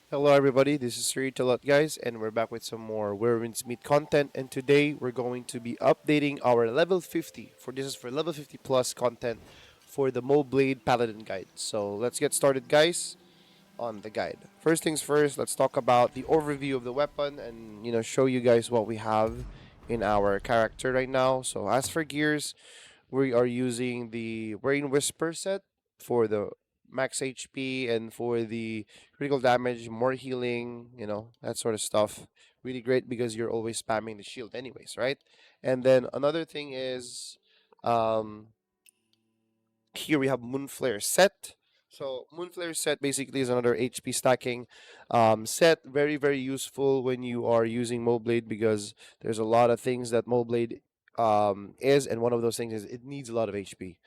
Hello everybody, this is Sri Talot guys, and we're back with some more Where Winds Meet content, and today we're going to be updating our level 50. This is for level 50 plus content for the Moblade Paladin guide. So let's get started guys on the guide. First things first, let's talk about the overview of the weapon and show you guys what we have in our character right now. So as for gears, we are using the Brain Whisper set for the max HP and for the critical damage, more healing, that sort of stuff. Really great because you're always spamming the shield anyways, right? And then another thing is um here we have Moonflare set. So Moonflare set basically is another HP stacking set. Very very useful when you are using Moblade because there's a lot of things that Moblade is, and one of those things is it needs a lot of HP.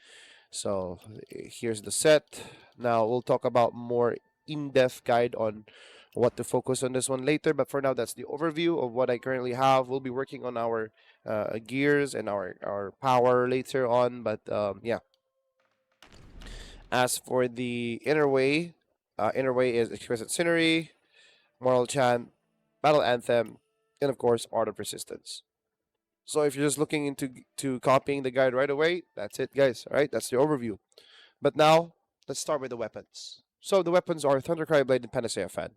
So here's the set. Now we'll talk about more in-depth guide on what to focus on this one later. But for now, that's the overview of what I currently have. We'll be working on our gears and our power later on. But yeah, as for the inner way is exquisite scenery, moral chant, battle anthem, and of course art of resistance. So if you're just looking into to copying the guide right away, that's it, guys. All right, that's the overview. But now let's start with the weapons. So the weapons are Thundercry Blade and Panacea Fan.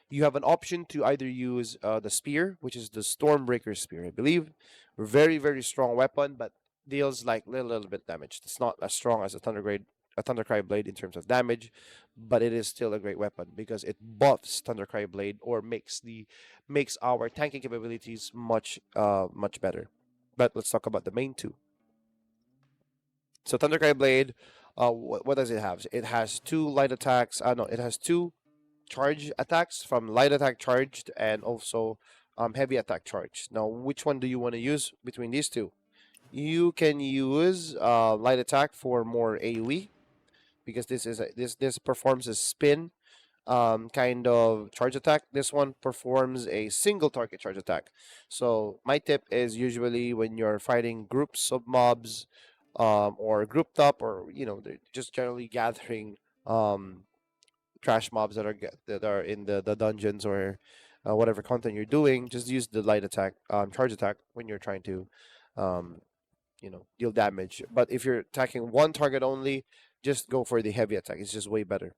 You have an option to either use the spear, which is the Stormbreaker spear, I believe. Very very strong weapon, but deals like little bit damage. It's not as strong as a Thundercry Blade in terms of damage, but it is still a great weapon because it buffs Thundercry Blade or makes our tanking capabilities much better. But let's talk about the main two. So Thundercry Blade, what does it have? It has two light attacks. No, it has two charge attacks from light attack charged and also heavy attack charged. Now, which one do you want to use between these two? You can use light attack for more AoE because this performs a spin kind of charge attack. This one performs a single target charge attack. So my tip is usually when you're fighting groups of mobs, or grouped up, or they're just generally gathering trash mobs that are in the dungeons or whatever content you're doing. Just use the light attack, charge attack when you're trying to, um, deal damage. But if you're attacking one target only, just go for the heavy attack. It's just way better.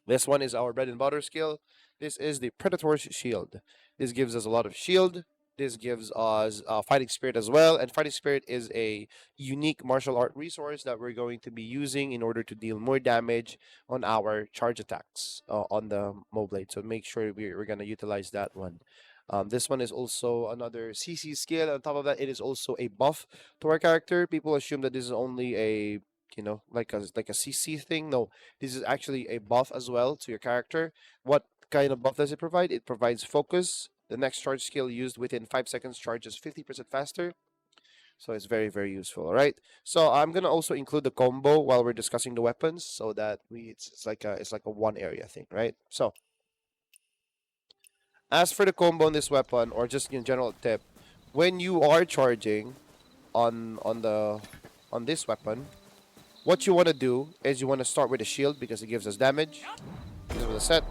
This one is our bread and butter skill. This is the Predator's Shield. This gives us a lot of shield. This gives us Fighting Spirit as well. And Fighting Spirit is a unique martial art resource that we're going to be using in order to deal more damage on our charge attacks on the Moblade. So make sure we're going to utilize that one. This one is also another CC skill. On top of that, it is also a buff to our character. People assume that this is only a like a CC thing. No, this is actually a buff as well to your character. What kind of buff does it provide? It provides focus. The next charge skill used within 5 seconds charges 50% faster. So it's very, very useful. All right. So I'm gonna also include the combo while we're discussing the weapons, so that it's like a one area thing, right? So as for the combo on this weapon, or just in general tip, when you are charging on this weapon, what you want to do is you want to start with a shield because it gives us damage. This with a set.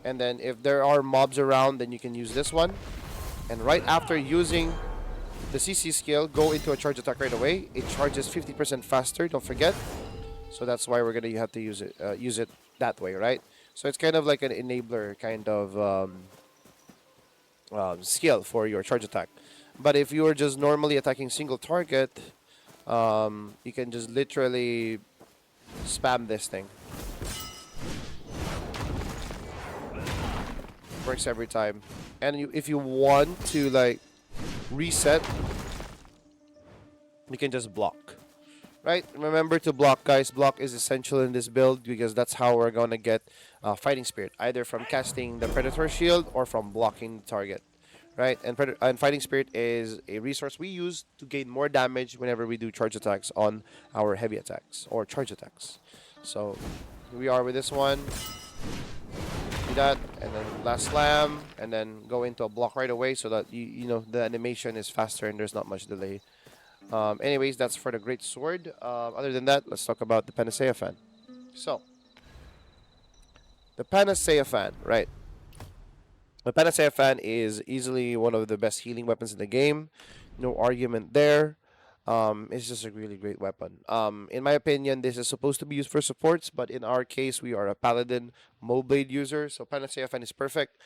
And then if there are mobs around, then you can use this one. And right after using the CC skill, go into a charge attack right away. It charges 50% faster, don't forget. So that's why we're going to have to use it that way, right? So it's kind of like an enabler kind of skill for your charge attack. But if you are just normally attacking single target, you can just literally spam this thing. Works every time. And if you want to like reset, you can just block. Right? Remember to block, guys. Block is essential in this build because that's how we're gonna get Fighting Spirit, either from casting the Predator Shield or from blocking the target. Right? And Fighting Spirit is a resource we use to gain more damage whenever we do charge attacks on our heavy attacks or charge attacks. So here we are with this one. Do that, and then last slam, and then go into a block right away so that the animation is faster and there's not much delay. Anyways, that's for the great sword. Other than that, let's talk about the Panacea Fan. So The Panacea Fan, right? The Panacea Fan is easily one of the best healing weapons in the game. No argument there. It's just a really great weapon. In my opinion, this is supposed to be used for supports, but in our case, we are a Paladin Moblade user, so Panacea Fan is perfect.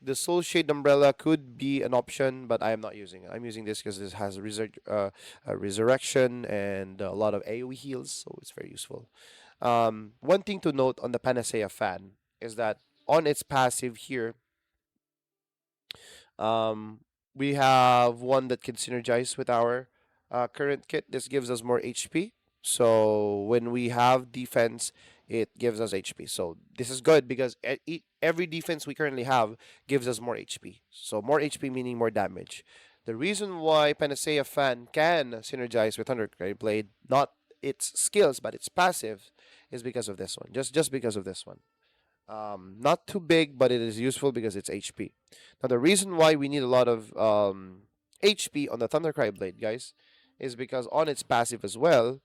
The Soul Shade Umbrella could be an option, but I am not using it. I'm using this because this has a resurrection and a lot of AoE heals, so it's very useful. One thing to note on the Panacea Fan is that on its passive here, um, we have one that can synergize with our current kit. This gives us more HP. So when we have defense, it gives us HP. So this is good because every defense we currently have gives us more HP. So more HP meaning more damage. The reason why Panacea Fan can synergize with Thundercry Blade, not its skills but its passive, is because of this one. Just because of this one. Not too big, but it is useful because it's HP. Now, the reason why we need a lot of HP on the Thundercry Blade, guys, is because on its passive as well,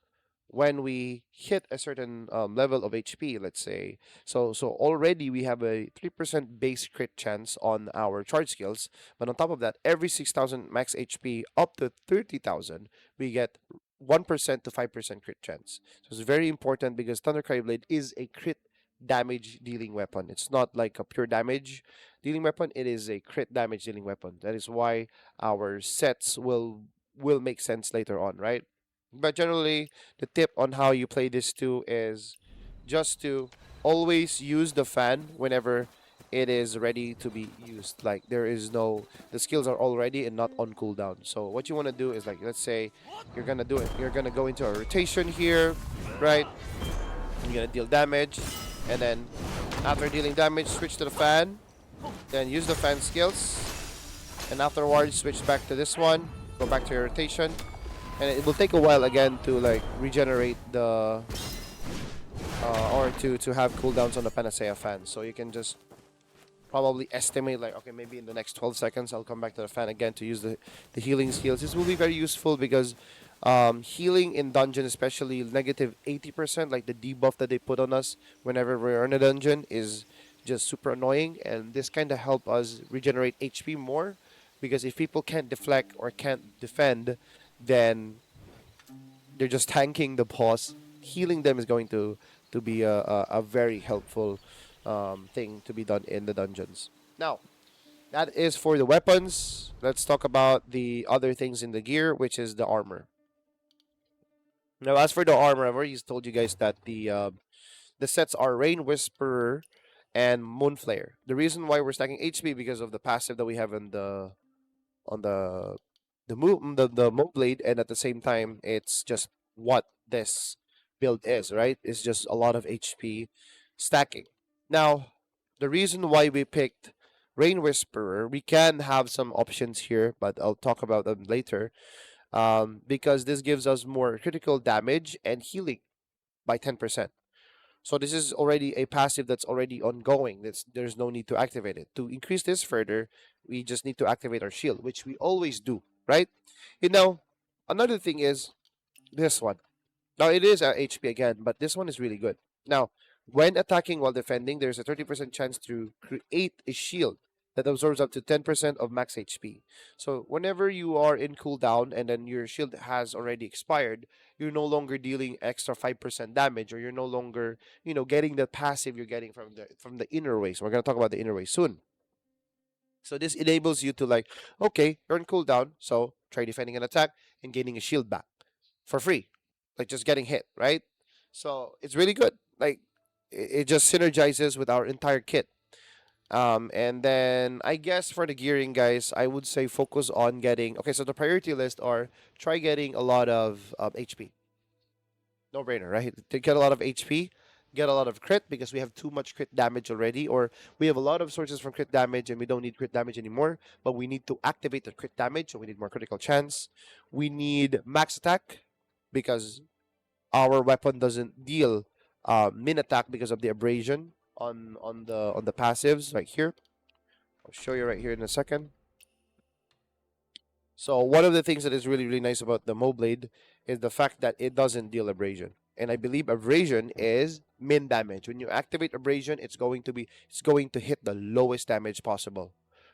when we hit a certain level of HP, let's say, so already we have a 3% base crit chance on our charge skills, but on top of that, every 6,000 max HP up to 30,000, we get 1% to 5% crit chance. So it's very important because Thundercry Blade is a crit damage dealing weapon. It's not like a pure damage dealing weapon. It is a crit damage dealing weapon. That is why our sets will make sense later on, right? But generally, the tip on how you play this too is just to always use the fan whenever it is ready to be used. Like there is no, the skills are already and not on cooldown. So what you want to do is like, let's say you're gonna do it. You're gonna go into a rotation here, right? You're gonna deal damage, and then after dealing damage, switch to the fan, then use the fan skills, and afterwards switch back to this one, go back to your rotation, and it will take a while again to like regenerate the or to have cooldowns on the Panacea Fan. So you can just probably estimate like, okay, maybe in the next 12 seconds I'll come back to the fan again to use the healing skills. This will be very useful because healing in dungeon, especially negative 80%, like the debuff that they put on us whenever we're in a dungeon, is just super annoying, and this kind of help us regenerate HP more, because if people can't deflect or can't defend, then they're just tanking the boss. Healing them is going to be a very helpful thing to be done in the dungeons. Now, that is for the weapons. Let's talk about the other things in the gear, which is the armor. Now, as for the armor, I've already told you guys that the sets are Rain Whisperer and Moonflare. The reason why we're stacking HP because of the passive that we have in on the Mo Blade, and at the same time, it's just what this build is, right? It's just a lot of HP stacking. Now, the reason why we picked Rain Whisperer, we can have some options here, but I'll talk about them later. Because this gives us more critical damage and healing by 10%. So this is already a passive that's already ongoing. There's no need to activate it. To increase this further, we just need to activate our shield, which we always do, right? You know, another thing is this one. Now it is a HP again, but this one is really good. Now, when attacking while defending, there's a 30% chance to create a shield that absorbs up to 10% of max HP. So whenever you are in cooldown and then your shield has already expired, you're no longer dealing extra 5% damage, or you're no longer, getting the passive you're getting from the inner way. So we're gonna talk about the inner way soon. So this enables you to like, okay, you're on cooldown, so try defending an attack and gaining a shield back for free, like just getting hit, right? So it's really good. Like it just synergizes with our entire kit. And then I guess for the gearing, guys, I would say focus on getting. Okay, so the priority list are try getting a lot of HP. No brainer, right? To get a lot of HP, get a lot of crit because we have too much crit damage already, or we have a lot of sources from crit damage and we don't need crit damage anymore, but we need to activate the crit damage, so we need more critical chance. We need max attack because our weapon doesn't deal min attack because of the abrasion on the passives right here. I'll show you right here in a second. So one of the things that is really really nice about the Mo Blade is the fact that it doesn't deal abrasion, and I believe abrasion is min damage. When you activate abrasion, it's going to hit the lowest damage possible,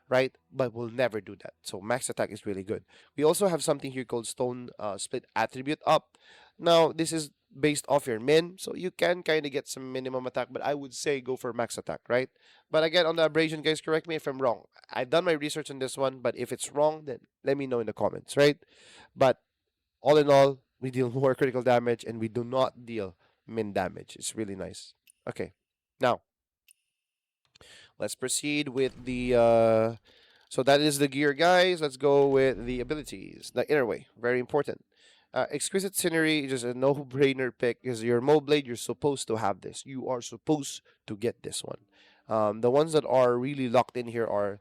right? But we'll never do that. So max attack is really good. We also have something here called stone split attribute up. Now this is based off your min, so you can kind of get some minimum attack, but I would say go for max attack, right? But again, on the abrasion, guys, correct me if I'm wrong. I've done my research on this one, but if it's wrong, then let me know in the comments, right? But all in all, we deal more critical damage and we do not deal min damage. It's really nice. Okay, now let's proceed with the. So that is the gear, guys. Let's go with the abilities. The inner way, very important. Exquisite scenery is just a no-brainer pick. Is your Mo Blade? You're supposed to have this. You are supposed to get this one. The ones that are really locked in here are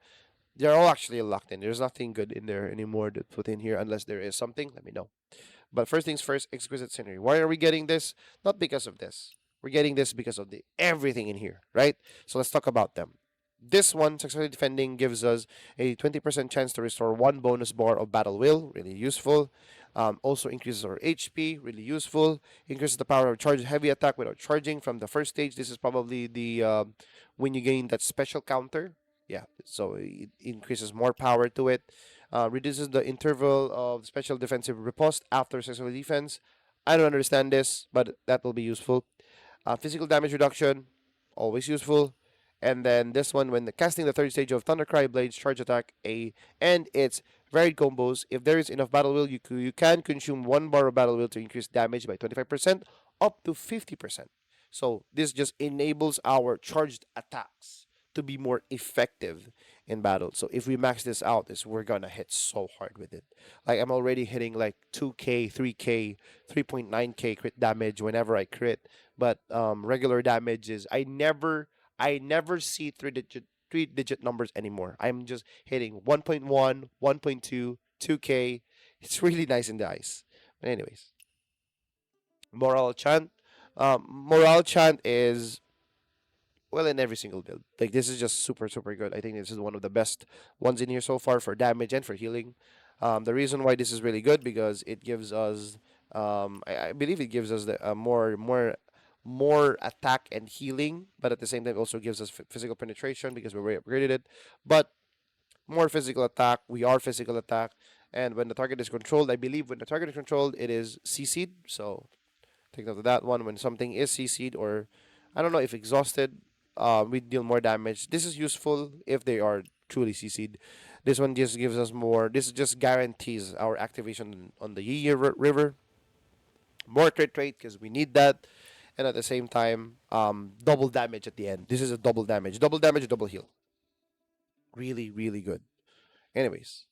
they're all actually locked in. There's nothing good in there anymore to put in here unless there is something. Let me know. But first things first, exquisite scenery. Why are we getting this? Not because of this. We're getting this because of the everything in here, right? So let's talk about them. This one, successfully defending, gives us a 20% chance to restore one bonus bar of battle will, really useful. Also increases our HP, really useful. Increases the power of charge heavy attack without charging from the first stage. This is probably the when you gain that special counter. Yeah, so it increases more power to it. Reduces the interval of special defensive riposte after successful defense. I don't understand this, but that will be useful. Physical damage reduction, always useful. And then this one, when casting the third stage of Thundercry Blade's charge attack, and its varied combos, if there is enough battle will, you can consume one bar of battle will to increase damage by 25% up to 50%. So this just enables our charged attacks to be more effective in battle. So if we max this out, we're gonna hit so hard with it. Like I'm already hitting like 2k, 3k, 3.9k crit damage whenever I crit. But regular damage is I never see three digit numbers anymore. I'm just hitting 1.1, 1.2, 2k. It's really nice in the ice. But anyways, Moral Chant. Moral Chant is well in every single build. Like this is just super super good. I think this is one of the best ones in here so far for damage and for healing. The reason why this is really good because it gives us, I believe it gives us more attack and healing, but at the same time also gives us physical penetration because we upgraded it. But more physical attack, we are physical attack, and when the target is controlled, I believe when the target is controlled, it is CC'd. So take note of that one. When something is CC'd or I don't know if exhausted, we deal more damage. This is useful if they are truly CC'd. This one just gives us more. This just guarantees our activation on the Yi River. More crit rate because we need that. And at the same time, double damage at the end. This is a double damage, double heal. Really, really good. Anyways,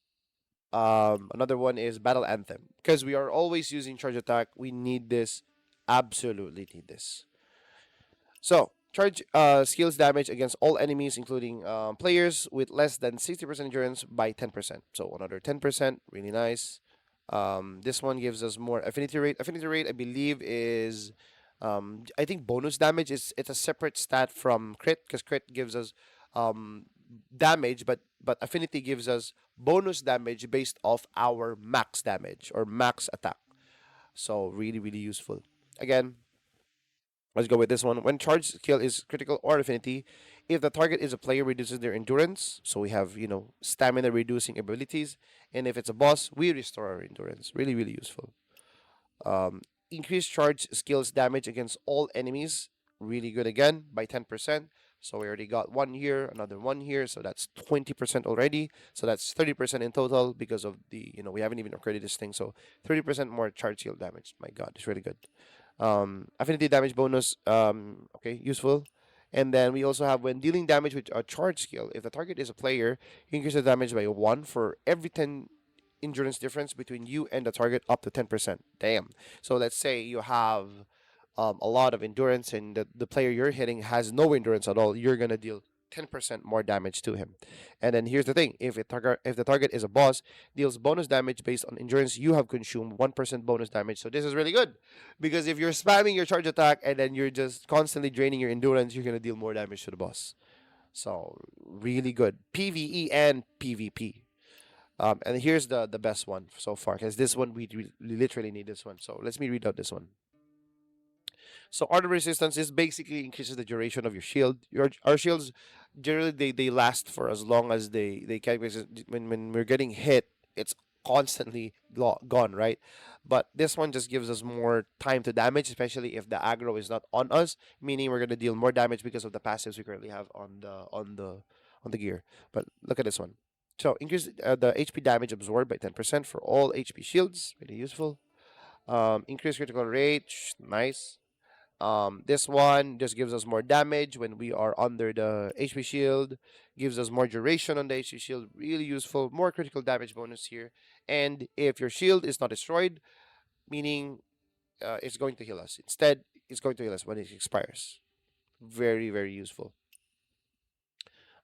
another one is Battle Anthem because we are always using charge attack. We need this. Absolutely need this. So, charge skills damage against all enemies, including players with less than 60% endurance by 10%. So, another 10%, really nice. This one gives us more affinity rate. Affinity rate, I believe, is I think bonus damage is it's a separate stat from crit because crit gives us um, damage, but affinity gives us bonus damage based off our max damage or max attack. So really really useful. Again, let's go with this one. When charge skill is critical or affinity, if the target is a player, reduces their endurance. So we have stamina reducing abilities, and if it's a boss, we restore our endurance. Really really useful. Um, Increased charge skills damage against all enemies. Really good again by 10%. So we already got one here, another one here. So that's 20% already. So that's 30% in total because of we haven't even upgraded this thing. So 30% more charge skill damage. My God, it's really good. Affinity damage bonus, okay, useful. And then we also have when dealing damage with a charge skill, if the target is a player, increase the damage by 1 for every 10 endurance difference between you and the target up to 10%. Damn. So let's say you have a lot of endurance and the player you're hitting has no endurance at all. You're going to deal 10% more damage to him. And then here's the thing. If the target is a boss, deals bonus damage based on endurance, you have consumed 1% bonus damage. So this is really good. Because if you're spamming your charge attack and then you're just constantly draining your endurance, you're going to deal more damage to the boss. So really good. PvE and PvP. And here's the best one so far, because this one we literally need this one. So let me read out this one. So art of resistance is basically increases the duration of your shield. Your our shields generally they last for as long as they can, because when we're getting hit, it's constantly gone, right? But this one just gives us more time to damage, especially if the aggro is not on us, meaning we're gonna deal more damage because of the passives we currently have on the gear. But look at this one. So increase the HP damage absorbed by 10% for all HP shields. Really useful. Increase critical rate. Nice. This one just gives us more damage when we are under the HP shield. Gives us more duration on the HP shield. Really useful. More critical damage bonus here. And if your shield is not destroyed, meaning it's going to heal us. Instead, it's going to heal us when it expires. Very, very useful.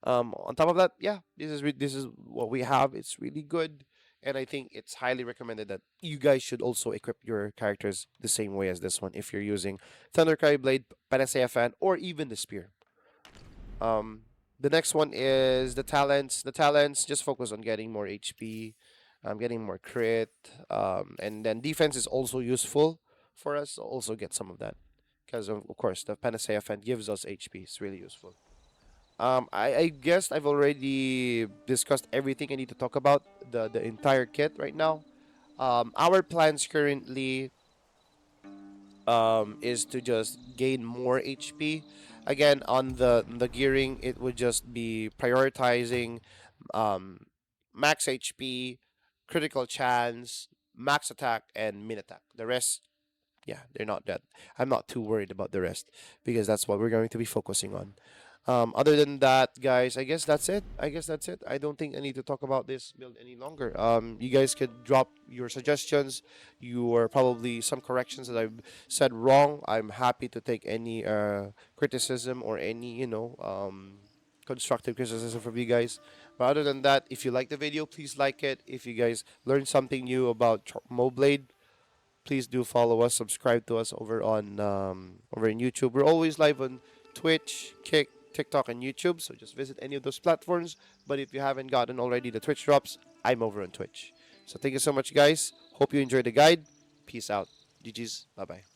On top of that, yeah, this is what we have. It's really good, and I think it's highly recommended that you guys should also equip your characters the same way as this one if you're using Thundercry Blade, Panacea Fan, or even the Spear. Um, the next one is the talents. The talents just focus on getting more HP, getting more crit, and then defense is also useful for us. So also get some of that because of course the Panacea Fan gives us HP. It's really useful. I guess I've already discussed everything I need to talk about the entire kit right now. Our plans currently is to just gain more HP. Again, on the gearing, it would just be prioritizing um, max HP, critical chance, max attack, and min attack. The rest, yeah, they're not that. I'm not too worried about the rest because that's what we're going to be focusing on. Other than that, guys, I guess that's it. I guess that's it. I don't think I need to talk about this build any longer. You guys could drop your suggestions, your probably some corrections that I've said wrong. I'm happy to take any criticism or any constructive criticism from you guys. But other than that, if you like the video, please like it. If you guys learned something new about Moblade, please do follow us, subscribe to us over in YouTube. We're always live on Twitch, Kick, TikTok, and YouTube. So just visit any of those platforms. But if you haven't gotten already the Twitch drops, I'm over on Twitch. So thank you so much, guys. Hope you enjoyed the guide. Peace out. GG's. Bye bye.